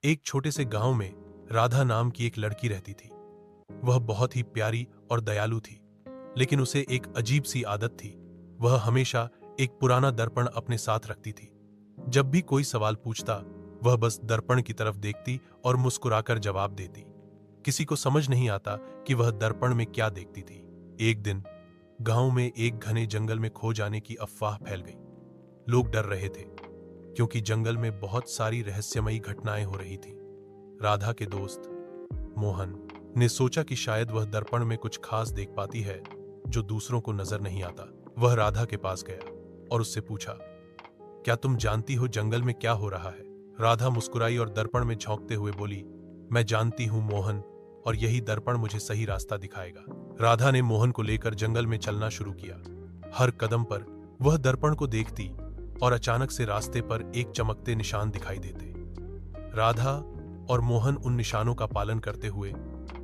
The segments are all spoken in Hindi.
एक छोटे से गांव में राधा नाम की एक लड़की रहती थी। वह बहुत ही प्यारी और दयालु थी, लेकिन उसे एक अजीब सी आदत थी। वह हमेशा एक पुराना दर्पण अपने साथ रखती थी। जब भी कोई सवाल पूछता, वह बस दर्पण की तरफ देखती और मुस्कुराकर जवाब देती। किसी को समझ नहीं आता कि वह दर्पण में क्या देखती थी। एक दिन गांव में एक घने जंगल में खो जाने की अफवाह फैल गई। लोग डर रहे थे, क्योंकि जंगल में बहुत सारी रहस्यमयी घटनाएं हो रही थीं। राधा के दोस्त मोहन ने सोचा कि शायद वह दर्पण में कुछ खास देख पाती है जो दूसरों को नजर नहीं आता। वह राधा के पास गया और उससे पूछा, क्या तुम जानती हो जंगल में क्या हो रहा है? राधा मुस्कुराई और दर्पण में झांकते हुए बोली, मैं जानती हूं मोहन, और यही दर्पण मुझे सही रास्ता दिखाएगा। राधा ने मोहन को लेकर जंगल में चलना शुरू किया। हर कदम पर वह दर्पण को देखती और अचानक से रास्ते पर एक चमकते निशान दिखाई देते। राधा और मोहन उन निशानों का पालन करते हुए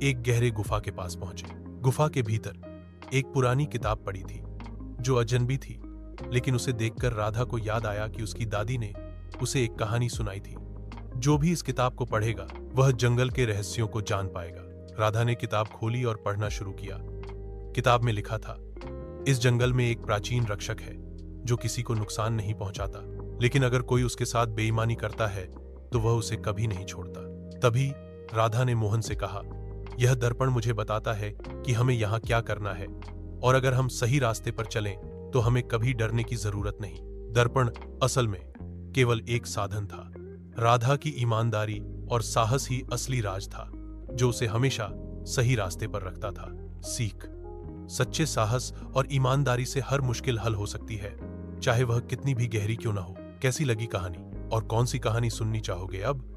एक गहरे गुफा के पास पहुंचे। गुफा के भीतर एक पुरानी किताब पड़ी थी जो अजनबी थी, लेकिन उसे देखकर राधा को याद आया कि उसकी दादी ने उसे एक कहानी सुनाई थी। जो भी इस किताब को पढ़ेगा वह जंगल के रहस्यों को जान पाएगा। राधा ने किताब खोली और पढ़ना शुरू किया। किताब में लिखा था, इस जंगल में एक प्राचीन रक्षक है जो किसी को नुकसान नहीं पहुंचाता, लेकिन अगर कोई उसके साथ बेईमानी करता है तो वह उसे कभी नहीं छोड़ता। तभी राधा ने मोहन से कहा, यह दर्पण मुझे बताता है कि हमें यहाँ क्या करना है, और अगर हम सही रास्ते पर चलें तो हमें कभी डरने की जरूरत नहीं। दर्पण असल में केवल एक साधन था। राधा की ईमानदारी और साहस ही असली राज था, जो उसे हमेशा सही रास्ते पर रखता था। सीख, सच्चे साहस और ईमानदारी से हर मुश्किल हल हो सकती है, चाहे वह कितनी भी गहरी क्यों ना हो। कैसी लगी कहानी, और कौन सी कहानी सुननी चाहोगे अब?